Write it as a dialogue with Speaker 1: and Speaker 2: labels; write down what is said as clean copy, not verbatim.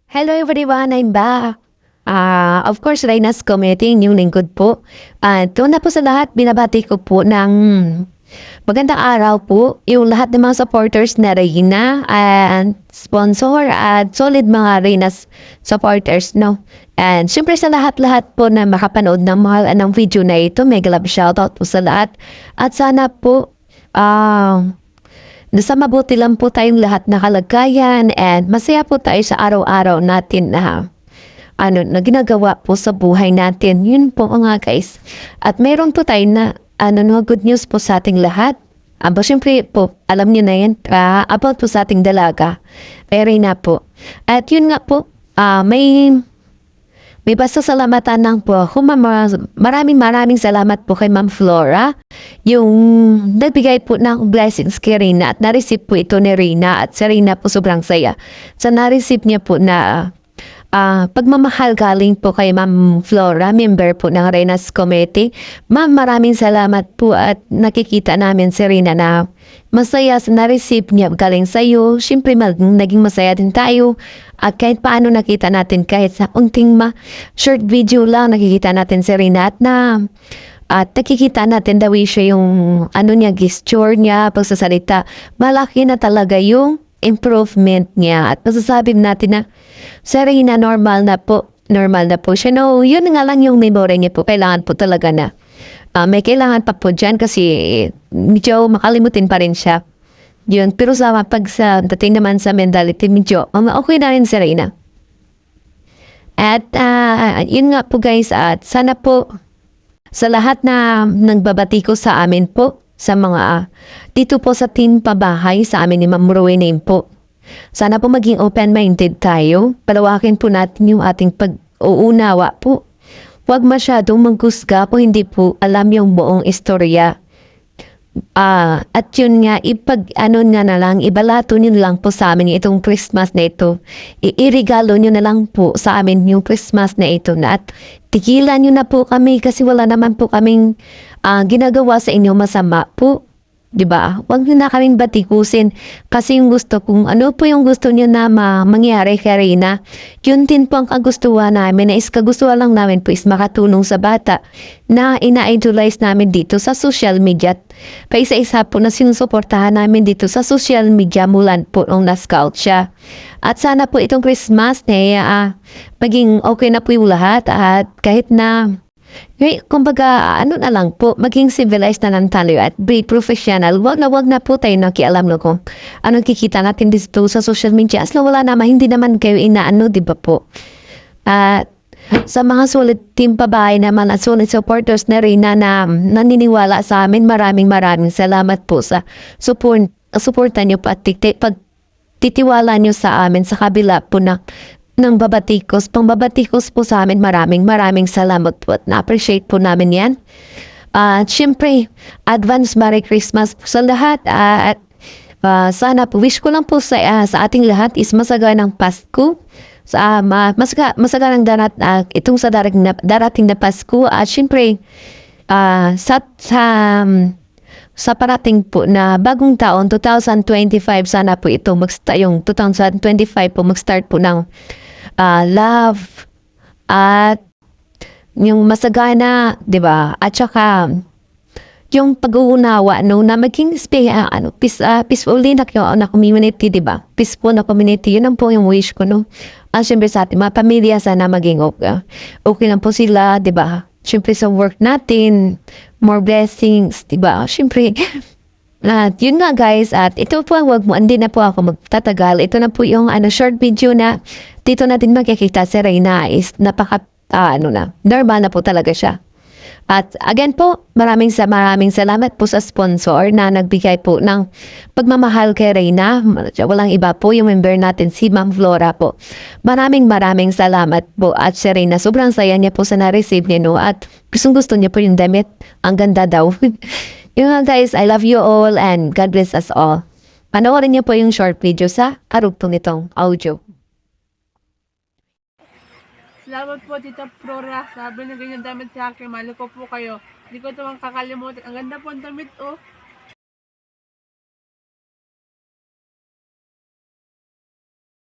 Speaker 1: Hello everyone, I'm back. Of course, Reyna's Committee, yung lingkod po. At una po sa lahat, binabati ko po ng magandang araw po yung lahat ng mga supporters na Reyna and sponsor at solid mga Reyna's supporters, no? And syempre sa lahat-lahat po na makapanood ng mga ng video na ito, mega love shoutout po sa lahat. At sana po, nasa mabuti lang po tayong lahat na kalagayan and masaya po tayo sa araw-araw natin na ginagawa po sa buhay natin. Yun po nga guys. At meron po tayo na good news po sa ating lahat. Siyempre po, alam niyo na yan, about po sa ating dalaga. Pero na po. At yun nga po, may pasasalamatan lang po ako. Maraming salamat po kay Ma'am Flora. Yung nagbigay po ng blessings kay Rina at na-receive po ito ni Rina at si Rina po sobrang saya. Sa na-receive niya po na pagmamahal galing po kay Ma'am Flora, member po ng Reyna's Committee. Ma'am, maraming salamat po at nakikita namin si Rina na masaya sa na-receive niya galing sa iyo. Siyempre, naging masaya din tayo. At kahit paano nakita natin kahit sa unting short video lang, nakikita natin si Rina at nakikita natin daw siya yung niya, gesture niya, pagsasalita. Malaki na talaga yung improvement niya at masasabi natin na Serena normal na po siya. No, yun nga lang yung memory niya po. Kailangan po talaga na may kailangan pa po dyan kasi medyo makalimutin pa rin siya. Yun, pero sa dating naman sa mentality, medyo okay na rin si Serena. At yun nga po guys, at sana po sa lahat na nagbabati ko sa amin po, sa mga dito po sa team pabahay sa amin ni Ma'am Rowena po. Sana po maging open-minded tayo. Palawakin po natin yung ating pag-uunawa po. Huwag masyadong maghusga po, hindi po alam yung buong istorya. At yun nga, nga na lang, ibalato nyo na lang po sa amin itong Christmas na ito. Irigalo nyo na lang po sa amin yung Christmas na ito. At tigilan nyo na po kami kasi wala naman po kaming ginagawa sa inyo masama po. Diba? Huwag nyo na kaming batikusin kasi yung gusto kung ano po yung gusto nyo na mangyari kay Reyna, yun din po ang kagustuhan namin na kagustuhan lang namin po is makatulong sa bata na ina-idolize namin dito sa social media. Paisa-isa po na sinusuportahan namin dito sa social media mulan po nung na-scout siya. At sana po itong Christmas maging okay na po yung lahat at kahit na kumbaga, na lang po, maging civilized na lang tayo at be professional. Wag na po tayo nakialam no kung anong kikita natin dito sa social media. As wala naman, hindi naman kayo di ba po? At sa mga solid team pabahay naman at solid supporters na rin na naniniwala sa amin, maraming salamat po sa suporta nyo po at pagtitiwala nyo sa amin sa kabila po ng pangbabatikos po sa amin. Maraming salamat po at na-appreciate po namin yan. At syempre, advance Merry Christmas po sa lahat at sana po, wish ko lang po sa ating lahat is masaganang Pasko. Masaganang itong sa darating na Pasko at syempre, sa parating po na bagong taon, 2025, sana po ito yung 2025 po mag-start po ng love at yung masagana, 'di ba? At saka yung pag-uunawa na maging peacefully na community, 'di ba? Peaceful na community, yun ang po yung wish ko syempre sa ating mga pamilya sana maging okay lang po sila, 'di ba? Syempre sa work natin, more blessings, 'di ba? Syempre at yun nga guys, at ito po hindi na po ako magtatagal. Ito na po yung short video na dito natin makikita si Reyna is normal na po talaga siya. At again po, maraming salamat po sa sponsor na nagbigay po ng pagmamahal kay Reyna. Walang iba po yung member natin, si Ma'am Flora po. Maraming salamat po at si Reyna, sobrang saya niya po sa na-receive niya at gusto niya po yung damit. Ang ganda daw. Yun nga guys, I love you all and God bless us all. Panoorin niyo po yung short video sa karugtong nitong audio.
Speaker 2: Salamat po, Tita Flora. Sabi na ganyan damit sa akin. Mahal ko po kayo. Hindi ko ito kakalimutan. Ang ganda po ang damit, oh.